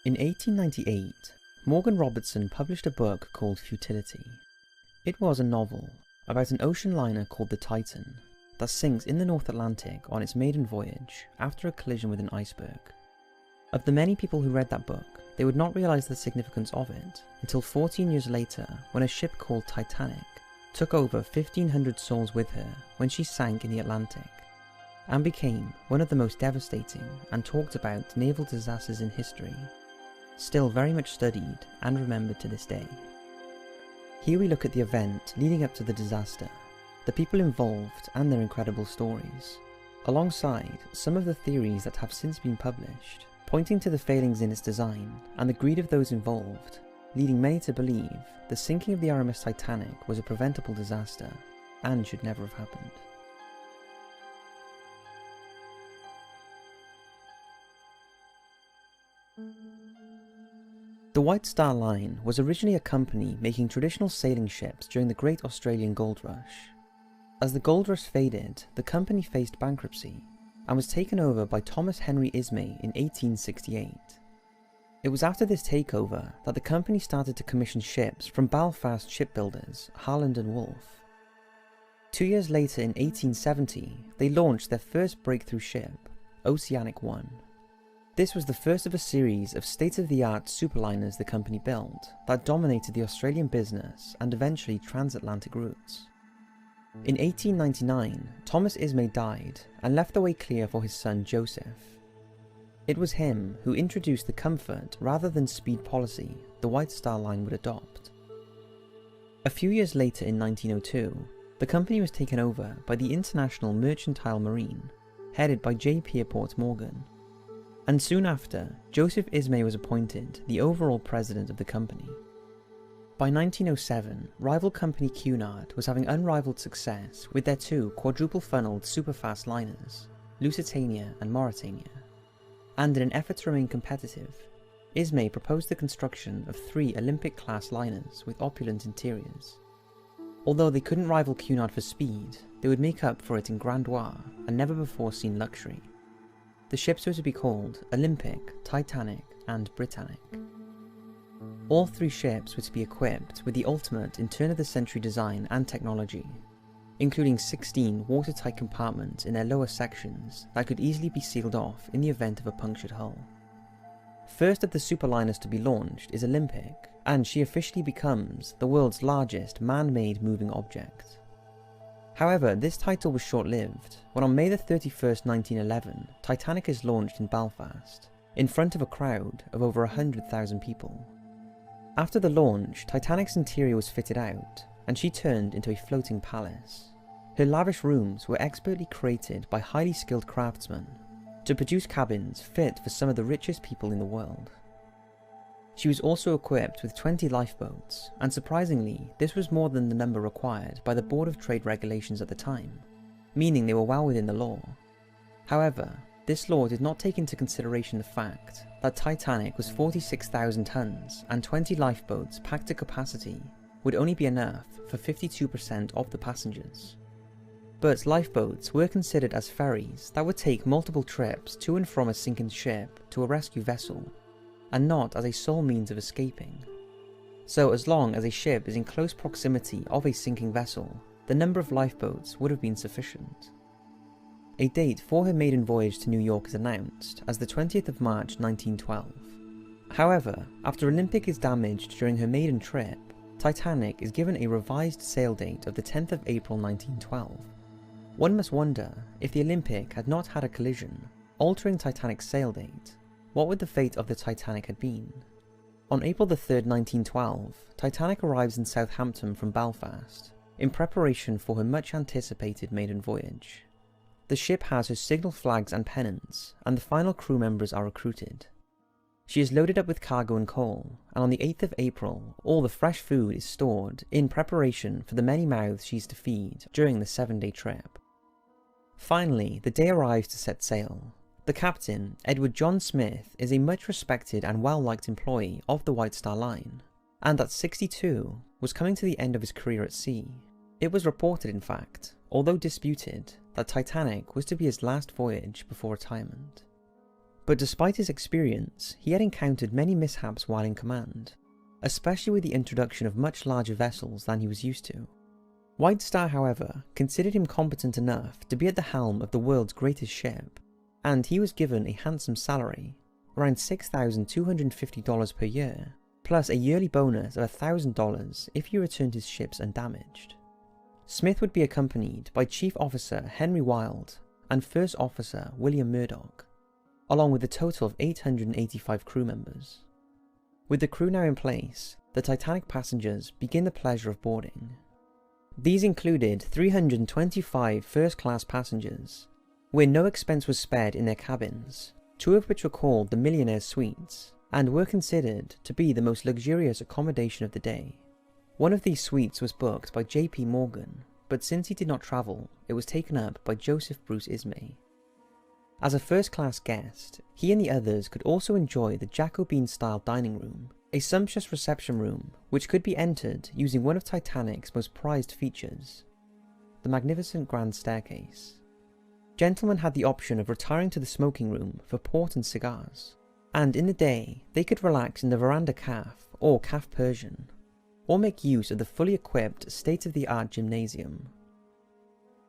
In 1898, Morgan Robertson published a book called Futility. It was a novel about an ocean liner called the Titan that sinks in the North Atlantic on its maiden voyage after a collision with an iceberg. Of the many people who read that book, they would not realise the significance of it until 14 years later, when a ship called Titanic took over 1,500 souls with her when she sank in the Atlantic, and became one of the most devastating and talked about naval disasters in history, still very much studied and remembered to this day. Here we look at the event leading up to the disaster, the people involved and their incredible stories, alongside some of the theories that have since been published, pointing to the failings in its design and the greed of those involved, leading many to believe the sinking of the RMS Titanic was a preventable disaster and should never have happened. The White Star Line was originally a company making traditional sailing ships during the Great Australian Gold Rush. As the gold rush faded, the company faced bankruptcy and was taken over by Thomas Henry Ismay in 1868. It was after this takeover that the company started to commission ships from Belfast shipbuilders Harland and Wolff. 2 years later, in 1870, they launched their first breakthrough ship, Oceanic I. This was the first of a series of state-of-the-art superliners the company built that dominated the Australian business and eventually transatlantic routes. In 1899, Thomas Ismay died and left the way clear for his son Joseph. It was him who introduced the comfort rather than speed policy the White Star Line would adopt. A few years later, in 1902, the company was taken over by the International Mercantile Marine, headed by J. Pierpont Morgan. And soon after, Joseph Ismay was appointed the overall president of the company. By 1907, rival company Cunard was having unrivaled success with their two quadruple-funneled superfast liners, Lusitania and Mauretania. And in an effort to remain competitive, Ismay proposed the construction of 3 Olympic-class liners with opulent interiors. Although they couldn't rival Cunard for speed, they would make up for it in grandeur and never-before-seen luxury. The ships were to be called Olympic, Titanic, and Britannic. All 3 ships were to be equipped with the ultimate in turn-of-the-century design and technology, including 16 watertight compartments in their lower sections that could easily be sealed off in the event of a punctured hull. First of the superliners to be launched is Olympic, and she officially becomes the world's largest man-made moving object. However, this title was short-lived when on May 31st, 1911, Titanic is launched in Belfast, in front of a crowd of over 100,000 people. After the launch, Titanic's interior was fitted out, and she turned into a floating palace. Her lavish rooms were expertly created by highly skilled craftsmen to produce cabins fit for some of the richest people in the world. She was also equipped with 20 lifeboats, and surprisingly, this was more than the number required by the Board of Trade Regulations at the time, meaning they were well within the law. However, this law did not take into consideration the fact that Titanic was 46,000 tons and 20 lifeboats packed to capacity would only be enough for 52% of the passengers. But lifeboats were considered as ferries that would take multiple trips to and from a sinking ship to a rescue vessel, and not as a sole means of escaping. So as long as a ship is in close proximity of a sinking vessel, the number of lifeboats would have been sufficient. A date for her maiden voyage to New York is announced as the 20th of March 1912. However, after Olympic is damaged during her maiden trip, Titanic is given a revised sail date of the 10th of April 1912. One must wonder, if the Olympic had not had a collision, altering Titanic's sail date, what would the fate of the Titanic have been? On April 3rd, 1912, Titanic arrives in Southampton from Belfast, in preparation for her much-anticipated maiden voyage. The ship has her signal flags and pennants, and the final crew members are recruited. She is loaded up with cargo and coal, and on the 8th of April, all the fresh food is stored in preparation for the many mouths she is to feed during the 7-day trip. Finally, the day arrives to set sail. The captain, Edward John Smith, is a much respected and well-liked employee of the White Star Line, and at 62 was coming to the end of his career at sea. It was reported, in fact, although disputed, that Titanic was to be his last voyage before retirement. But despite his experience, he had encountered many mishaps while in command, especially with the introduction of much larger vessels than he was used to. White Star, however, considered him competent enough to be at the helm of the world's greatest ship, and he was given a handsome salary, around $6,250 per year, plus a yearly bonus of $1,000 if he returned his ships undamaged. Smith would be accompanied by Chief Officer Henry Wilde and First Officer William Murdoch, along with a total of 885 crew members. With the crew now in place, the Titanic passengers begin the pleasure of boarding. These included 325 first-class passengers, where no expense was spared in their cabins, 2 of which were called the Millionaire's Suites, and were considered to be the most luxurious accommodation of the day. One of these suites was booked by J.P. Morgan, but since he did not travel, it was taken up by Joseph Bruce Ismay. As a first-class guest, he and the others could also enjoy the Jacobean-style dining room, a sumptuous reception room which could be entered using one of Titanic's most prized features, the magnificent grand staircase. Gentlemen had the option of retiring to the smoking room for port and cigars, and in the day they could relax in the veranda caf or caf Persian, or make use of the fully equipped state-of-the-art gymnasium.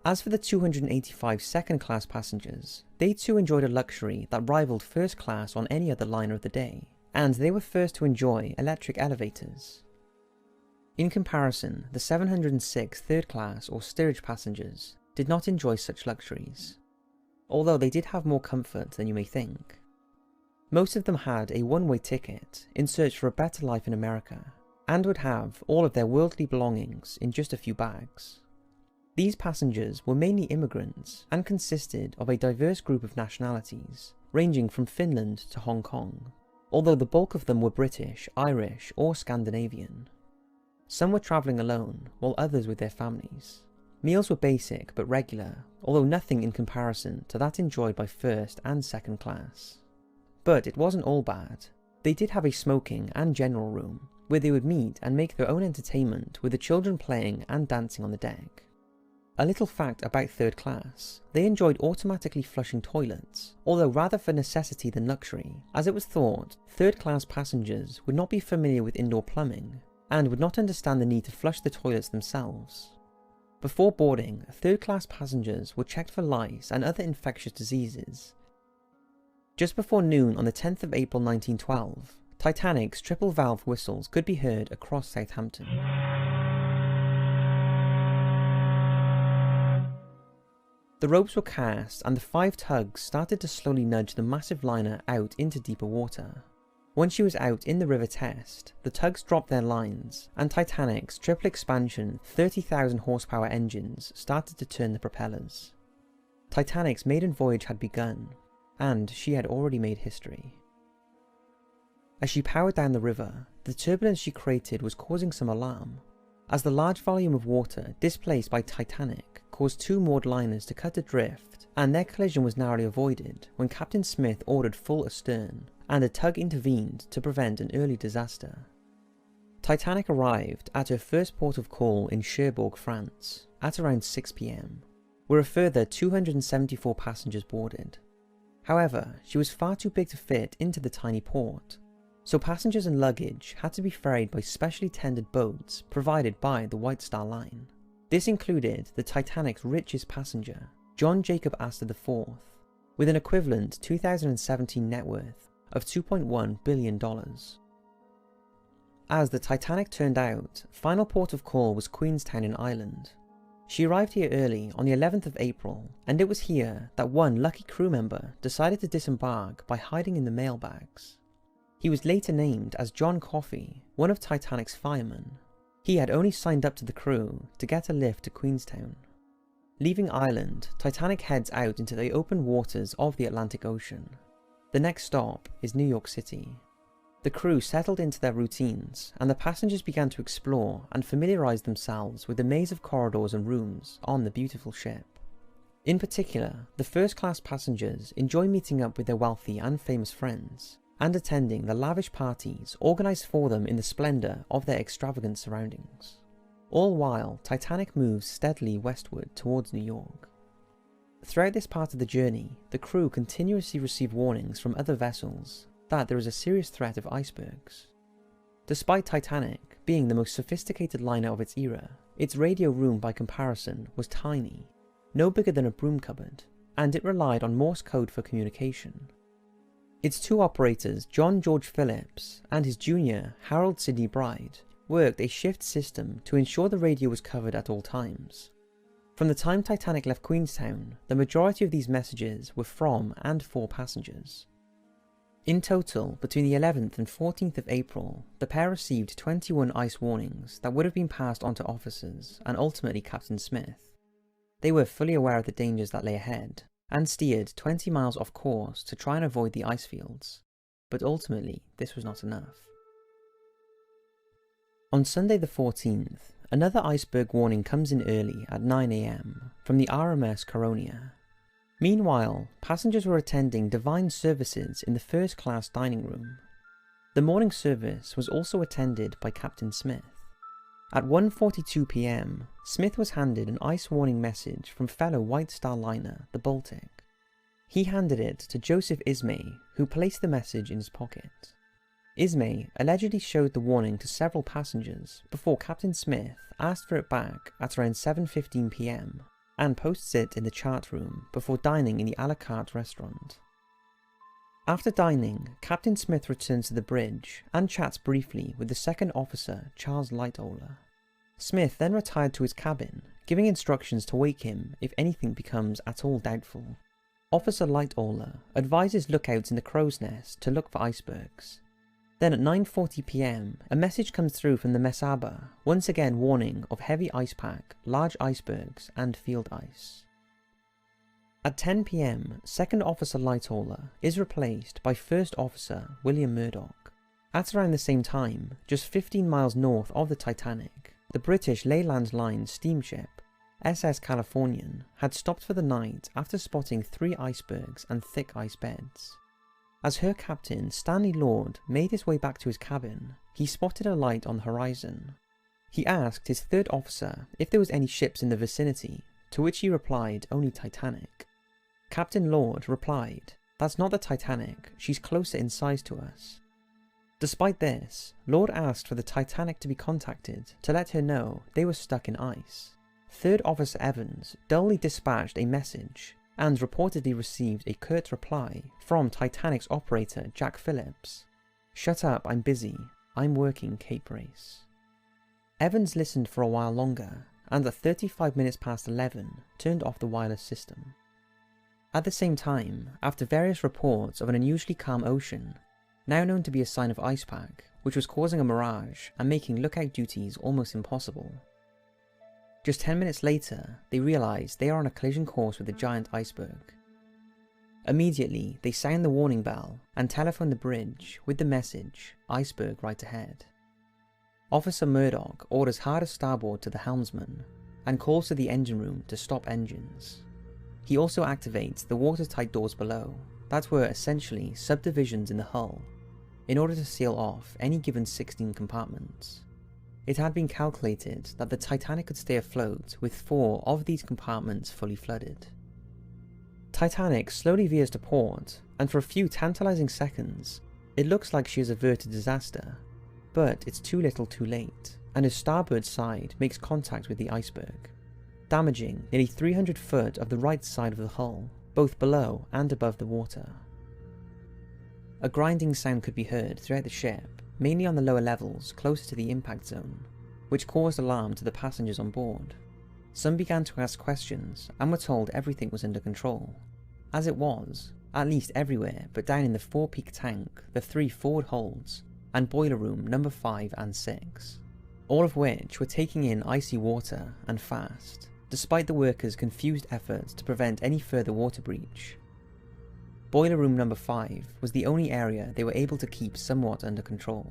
As for the 285 second-class passengers, they too enjoyed a luxury that rivaled first class on any other liner of the day, and they were first to enjoy electric elevators. In comparison, the 706 third-class or steerage passengers did not enjoy such luxuries, although they did have more comfort than you may think. Most of them had a one-way ticket in search for a better life in America, and would have all of their worldly belongings in just a few bags. These passengers were mainly immigrants and consisted of a diverse group of nationalities, ranging from Finland to Hong Kong, although the bulk of them were British, Irish, or Scandinavian. Some were travelling alone, while others with their families. Meals were basic but regular, although nothing in comparison to that enjoyed by first and second class. But it wasn't all bad. They did have a smoking and general room, where they would meet and make their own entertainment with the children playing and dancing on the deck. A little fact about third class, they enjoyed automatically flushing toilets, although rather for necessity than luxury, as it was thought third class passengers would not be familiar with indoor plumbing, and would not understand the need to flush the toilets themselves. Before boarding, third class passengers were checked for lice and other infectious diseases. Just before noon on the 10th of April 1912, Titanic's triple valve whistles could be heard across Southampton. The ropes were cast and the 5 tugs started to slowly nudge the massive liner out into deeper water. Once she was out in the River Test, the tugs dropped their lines and Titanic's triple expansion 30,000 horsepower engines started to turn the propellers. Titanic's maiden voyage had begun, and she had already made history. As she powered down the river, the turbulence she created was causing some alarm, as the large volume of water displaced by Titanic caused 2 moored liners to cut adrift, and their collision was narrowly avoided when Captain Smith ordered full astern, and a tug intervened to prevent an early disaster. Titanic arrived at her first port of call in Cherbourg, France, at around 6 PM, where a further 274 passengers boarded. However, she was far too big to fit into the tiny port, so passengers and luggage had to be ferried by specially tended boats provided by the White Star Line. This included the Titanic's richest passenger, John Jacob Astor IV, with an equivalent 2017 net worth of $2.1 billion. As the Titanic turned out, final port of call was Queenstown in Ireland. She arrived here early on the 11th of April, and it was here that one lucky crew member decided to disembark by hiding in the mailbags. He was later named as John Coffey, one of Titanic's firemen. He had only signed up to the crew to get a lift to Queenstown. Leaving Ireland, Titanic heads out into the open waters of the Atlantic Ocean. The next stop is New York City. The crew settled into their routines, and the passengers began to explore and familiarise themselves with the maze of corridors and rooms on the beautiful ship. In particular, the first-class passengers enjoy meeting up with their wealthy and famous friends, and attending the lavish parties organised for them in the splendour of their extravagant surroundings. All while, Titanic moves steadily westward towards New York. Throughout this part of the journey, the crew continuously received warnings from other vessels that there is a serious threat of icebergs. Despite Titanic being the most sophisticated liner of its era, its radio room by comparison was tiny, no bigger than a broom cupboard, and it relied on Morse code for communication. Its two operators, John George Phillips and his junior, Harold Sidney Bride, worked a shift system to ensure the radio was covered at all times. From the time Titanic left Queenstown, the majority of these messages were from and for passengers. In total, between the 11th and 14th of April, the pair received 21 ice warnings that would have been passed on to officers and ultimately Captain Smith. They were fully aware of the dangers that lay ahead, and steered 20 miles off course to try and avoid the ice fields, but ultimately this was not enough. On Sunday the 14th, another iceberg warning comes in early at 9 AM from the RMS Coronia. Meanwhile, passengers were attending divine services in the first-class dining room. The morning service was also attended by Captain Smith. At 1:42 PM, Smith was handed an ice warning message from fellow White Star liner, the Baltic. He handed it to Joseph Ismay, who placed the message in his pocket. Ismay allegedly showed the warning to several passengers before Captain Smith asked for it back at around 7:15 PM and posts it in the chart room before dining in the a la carte restaurant. After dining, Captain Smith returns to the bridge and chats briefly with the second officer, Charles Lightoller. Smith then retired to his cabin, giving instructions to wake him if anything becomes at all doubtful. Officer Lightoller advises lookouts in the crow's nest to look for icebergs. Then at 9:40 PM, a message comes through from the Mesaba, once again warning of heavy ice pack, large icebergs, and field ice. At 10 PM, Second Officer Lightoller is replaced by First Officer William Murdoch. At around the same time, just 15 miles north of the Titanic, the British Leyland Line steamship SS Californian had stopped for the night after spotting 3 icebergs and thick ice beds. As her captain, Stanley Lord, made his way back to his cabin, he spotted a light on the horizon. He asked his third officer if there was any ships in the vicinity, to which he replied only Titanic. Captain Lord replied, "That's not the Titanic, she's closer in size to us." Despite this, Lord asked for the Titanic to be contacted to let her know they were stuck in ice. Third Officer Evans dully dispatched a message and reportedly received a curt reply from Titanic's operator Jack Phillips. "Shut up, I'm busy. I'm working Cape Race." Evans listened for a while longer, and at 35 minutes past 11 turned off the wireless system. At the same time, after various reports of an unusually calm ocean, now known to be a sign of ice pack, which was causing a mirage and making lookout duties almost impossible. Just 10 minutes later, they realise they are on a collision course with a giant iceberg. Immediately, they sound the warning bell and telephone the bridge with the message, "Iceberg right ahead." Officer Murdoch orders hard as starboard to the helmsman and calls to the engine room to stop engines. He also activates the watertight doors below, that were essentially subdivisions in the hull, in order to seal off any given 16 compartments. It had been calculated that the Titanic could stay afloat with 4 of these compartments fully flooded. Titanic slowly veers to port, and for a few tantalising seconds, it looks like she has averted disaster, but it's too little too late, and her starboard side makes contact with the iceberg, damaging nearly 300 foot of the right side of the hull, both below and above the water. A grinding sound could be heard throughout the ship, mainly on the lower levels closer to the impact zone, which caused alarm to the passengers on board. Some began to ask questions and were told everything was under control, as it was, at least everywhere but down in the forepeak tank, the 3 forward holds, and boiler room number 5 and 6, all of which were taking in icy water and fast, despite the workers' confused efforts to prevent any further water breach. Boiler room number 5 was the only area they were able to keep somewhat under control.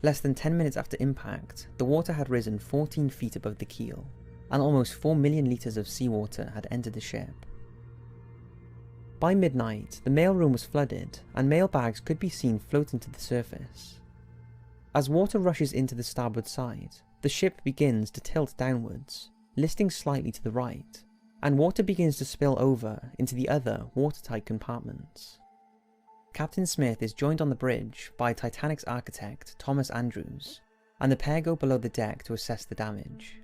Less than 10 minutes after impact, the water had risen 14 feet above the keel, and almost 4 million litres of seawater had entered the ship. By midnight, the mailroom was flooded, and mail bags could be seen floating to the surface. As water rushes into the starboard side, the ship begins to tilt downwards, listing slightly to the right, and water begins to spill over into the other watertight compartments. Captain Smith is joined on the bridge by Titanic's architect Thomas Andrews, and the pair go below the deck to assess the damage.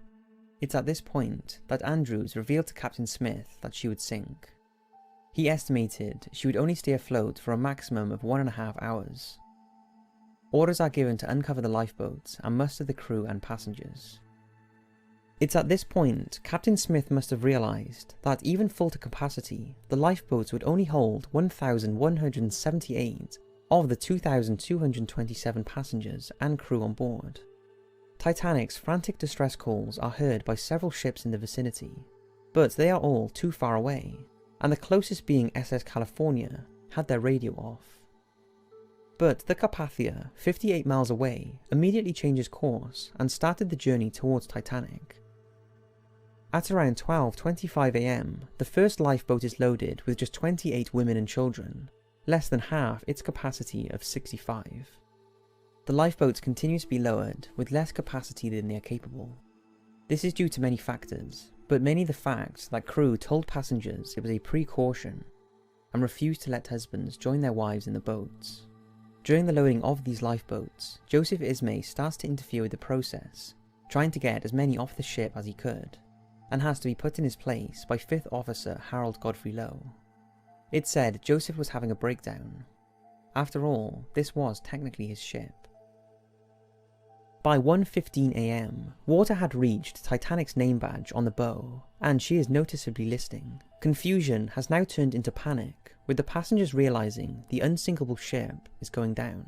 It's at this point that Andrews revealed to Captain Smith that she would sink. He estimated she would only stay afloat for a maximum of 1.5 hours. Orders are given to uncover the lifeboats and muster the crew and passengers. It's at this point Captain Smith must have realised that even full to capacity, the lifeboats would only hold 1,178 of the 2,227 passengers and crew on board. Titanic's frantic distress calls are heard by several ships in the vicinity, but they are all too far away, and the closest being SS California had their radio off. But the Carpathia, 58 miles away, immediately changes course and started the journey towards Titanic. At around 12:25 AM, the first lifeboat is loaded with just 28 women and children, less than half its capacity of 65. The lifeboats continue to be lowered with less capacity than they are capable. This is due to many factors, but mainly the fact that crew told passengers it was a precaution and refused to let husbands join their wives in the boats. During the loading of these lifeboats, Joseph Ismay starts to interfere with the process, trying to get as many off the ship as he could, and has to be put in his place by 5th Officer Harold Godfrey Lowe. It's said Joseph was having a breakdown. After all, this was technically his ship. By 1:15 AM, water had reached Titanic's name badge on the bow, and she is noticeably listing. Confusion has now turned into panic, with the passengers realising the unsinkable ship is going down.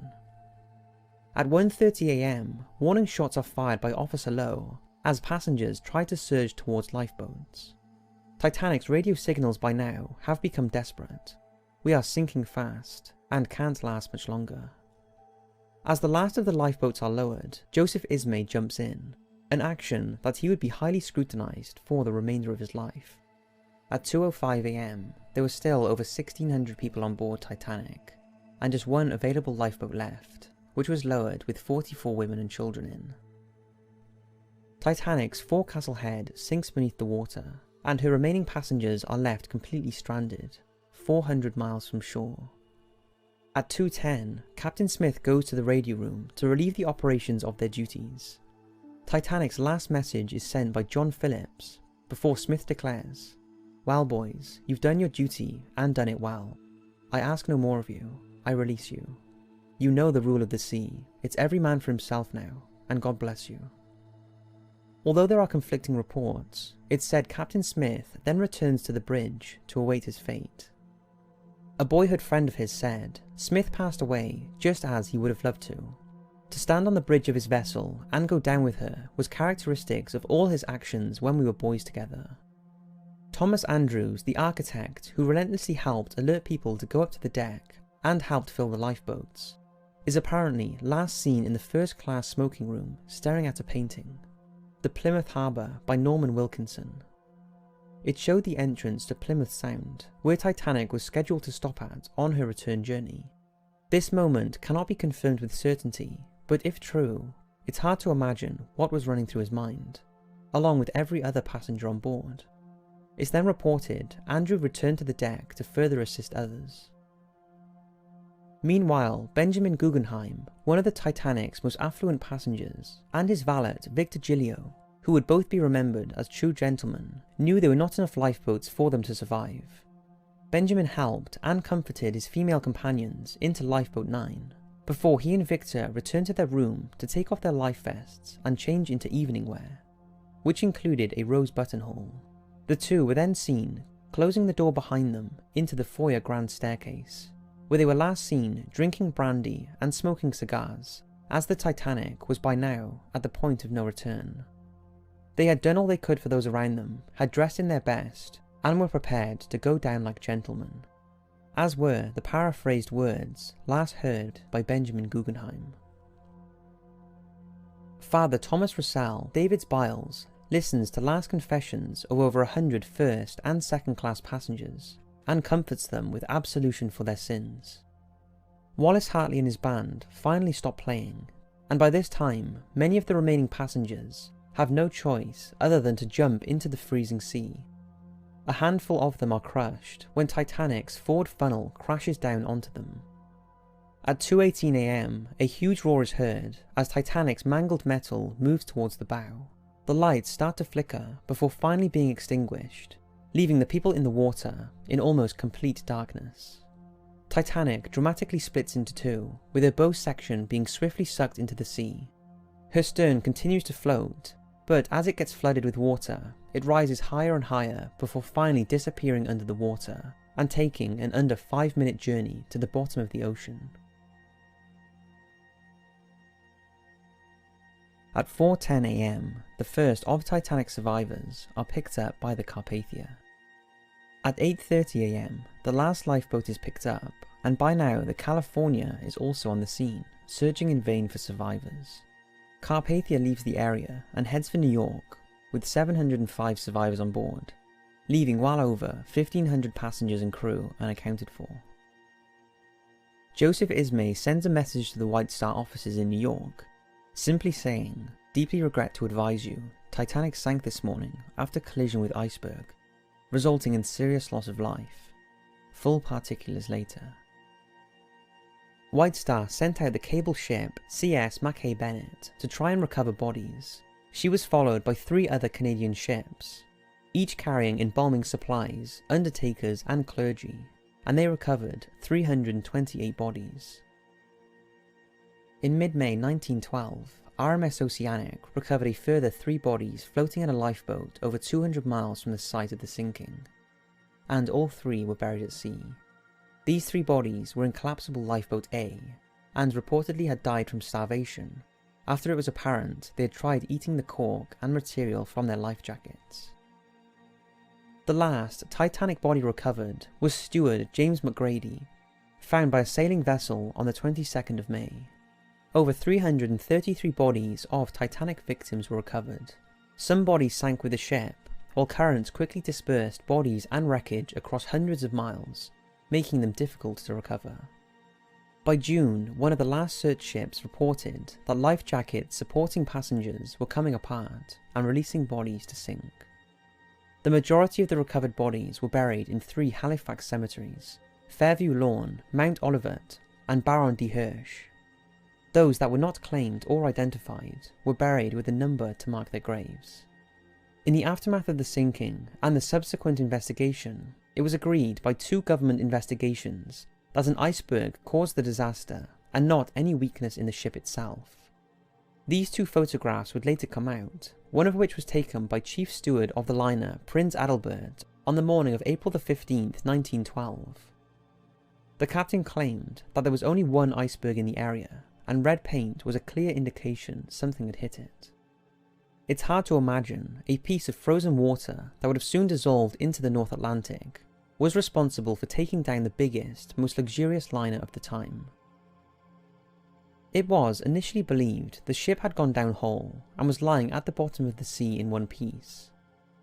At 1:30 AM, warning shots are fired by Officer Lowe as passengers try to surge towards lifeboats. Titanic's radio signals by now have become desperate. We are sinking fast, and can't last much longer. As the last of the lifeboats are lowered, Joseph Ismay jumps in, an action that he would be highly scrutinised for the remainder of his life. At 2:05 AM, there were still over 1,600 people on board Titanic, and just one available lifeboat left, which was lowered with 44 women and children in. Titanic's forecastle head sinks beneath the water, and her remaining passengers are left completely stranded, 400 miles from shore. At 2:10, Captain Smith goes to the radio room to relieve the operations of their duties. Titanic's last message is sent by John Phillips, before Smith declares, "Well boys, you've done your duty and done it well. I ask no more of you, I release you. You know the rule of the sea, it's every man for himself now, and God bless you." Although there are conflicting reports, it's said Captain Smith then returns to the bridge to await his fate. A boyhood friend of his said, Smith passed away just as he would have loved to. To stand on the bridge of his vessel and go down with her was characteristics of all his actions when we were boys together. Thomas Andrews, the architect who relentlessly helped alert people to go up to the deck and helped fill the lifeboats, is apparently last seen in the first-class smoking room staring at a painting, The Plymouth Harbour by Norman Wilkinson. It showed the entrance to Plymouth Sound, where Titanic was scheduled to stop at on her return journey. This moment cannot be confirmed with certainty, but if true, it's hard to imagine what was running through his mind, along with every other passenger on board. It's then reported Andrew returned to the deck to further assist others. Meanwhile, Benjamin Guggenheim, one of the Titanic's most affluent passengers, and his valet Victor Gilio, who would both be remembered as true gentlemen, knew there were not enough lifeboats for them to survive. Benjamin helped and comforted his female companions into Lifeboat 9, before he and Victor returned to their room to take off their life vests and change into evening wear, which included a rose buttonhole. The two were then seen closing the door behind them into the foyer grand staircase, where they were last seen drinking brandy and smoking cigars, as the Titanic was by now at the point of no return. They had done all they could for those around them, had dressed in their best, and were prepared to go down like gentlemen, as were the paraphrased words last heard by Benjamin Guggenheim. Father Thomas Russell, David's Biles, listens to last confessions of over 100 first and second class passengers, and comforts them with absolution for their sins. Wallace Hartley and his band finally stop playing, and by this time many of the remaining passengers have no choice other than to jump into the freezing sea. A handful of them are crushed when Titanic's forward funnel crashes down onto them. At 2:18 AM, a huge roar is heard as Titanic's mangled metal moves towards the bow. The lights start to flicker before finally being extinguished, leaving the people in the water in almost complete darkness. Titanic dramatically splits into two, with her bow section being swiftly sucked into the sea. Her stern continues to float, but as it gets flooded with water, it rises higher and higher before finally disappearing under the water and taking an under 5-minute journey to the bottom of the ocean. At 4:10 AM, the first of Titanic's survivors are picked up by the Carpathia. At 8:30 AM, the last lifeboat is picked up, and by now the California is also on the scene, searching in vain for survivors. Carpathia leaves the area and heads for New York, with 705 survivors on board, leaving well over 1,500 passengers and crew unaccounted for. Joseph Ismay sends a message to the White Star officers in New York, simply saying, "Deeply regret to advise you, Titanic sank this morning after collision with iceberg, resulting in serious loss of life. Full particulars later." White Star sent out the cable ship CS Mackay Bennett to try and recover bodies. She was followed by 3 other Canadian ships, each carrying embalming supplies, undertakers and clergy, and they recovered 328 bodies. In mid-May 1912, RMS Oceanic recovered a further 3 bodies floating in a lifeboat over 200 miles from the site of the sinking, and all 3 were buried at sea. These 3 bodies were in collapsible lifeboat A, and reportedly had died from starvation, after it was apparent they had tried eating the cork and material from their life jackets. The last Titanic body recovered was steward James McGrady, found by a sailing vessel on the 22nd of May. Over 333 bodies of Titanic victims were recovered. Some bodies sank with the ship, while currents quickly dispersed bodies and wreckage across hundreds of miles, making them difficult to recover. By June, one of the last search ships reported that life jackets supporting passengers were coming apart and releasing bodies to sink. The majority of the recovered bodies were buried in 3 Halifax cemeteries: Fairview Lawn, Mount Olivet, and Baron de Hirsch. Those that were not claimed or identified were buried with a number to mark their graves. In the aftermath of the sinking and the subsequent investigation, it was agreed by 2 government investigations that an iceberg caused the disaster and not any weakness in the ship itself. These 2 photographs would later come out, one of which was taken by Chief Steward of the liner Prince Adalbert on the morning of April 15th, 1912. The captain claimed that there was only one iceberg in the area, and red paint was a clear indication something had hit it. It's hard to imagine a piece of frozen water that would have soon dissolved into the North Atlantic was responsible for taking down the biggest, most luxurious liner of the time. It was initially believed the ship had gone down whole and was lying at the bottom of the sea in one piece.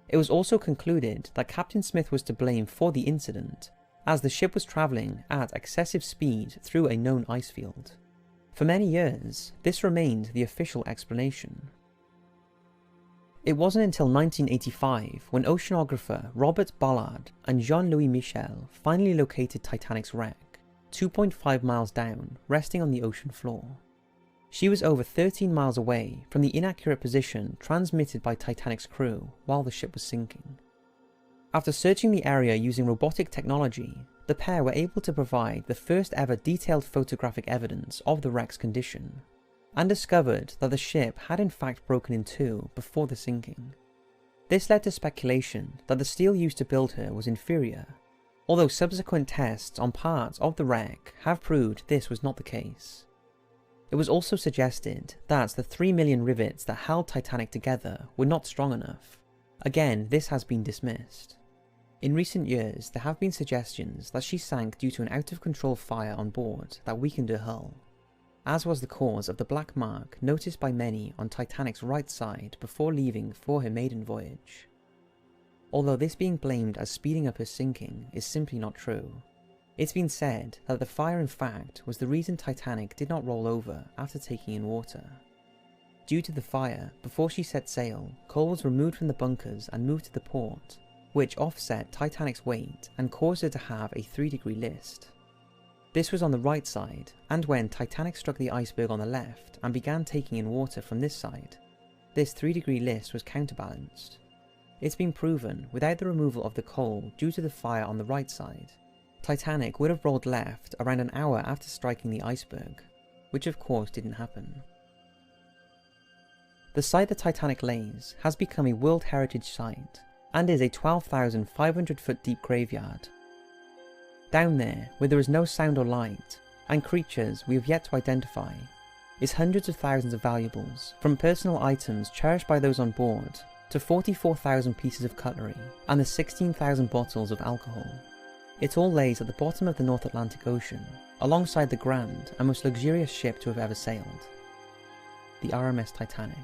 It was also concluded that Captain Smith was to blame for the incident, as the ship was travelling at excessive speed through a known ice field. For many years, this remained the official explanation. It wasn't until 1985 when oceanographer Robert Ballard and Jean-Louis Michel finally located Titanic's wreck, 2.5 miles down, resting on the ocean floor. She was over 13 miles away from the inaccurate position transmitted by Titanic's crew while the ship was sinking. After searching the area using robotic technology, the pair were able to provide the first ever detailed photographic evidence of the wreck's condition, and discovered that the ship had in fact broken in 2 before the sinking. This led to speculation that the steel used to build her was inferior, although subsequent tests on parts of the wreck have proved this was not the case. It was also suggested that the 3 million rivets that held Titanic together were not strong enough. Again, this has been dismissed. In recent years, there have been suggestions that she sank due to an out-of-control fire on board that weakened her hull, as was the cause of the black mark noticed by many on Titanic's right side before leaving for her maiden voyage. Although this being blamed as speeding up her sinking is simply not true, it's been said that the fire in fact was the reason Titanic did not roll over after taking in water. Due to the fire, before she set sail, coal was removed from the bunkers and moved to the port, which offset Titanic's weight and caused her to have a 3-degree list. This was on the right side, and when Titanic struck the iceberg on the left and began taking in water from this side, this 3-degree list was counterbalanced. It's been proven, without the removal of the coal due to the fire on the right side, Titanic would have rolled left around an hour after striking the iceberg, which of course didn't happen. The site the Titanic lays has become a World Heritage Site and is a 12,500 foot deep graveyard. Down there, where there is no sound or light, and creatures we have yet to identify, is hundreds of thousands of valuables, from personal items cherished by those on board, to 44,000 pieces of cutlery, and the 16,000 bottles of alcohol. It all lays at the bottom of the North Atlantic Ocean, alongside the grand and most luxurious ship to have ever sailed, the RMS Titanic.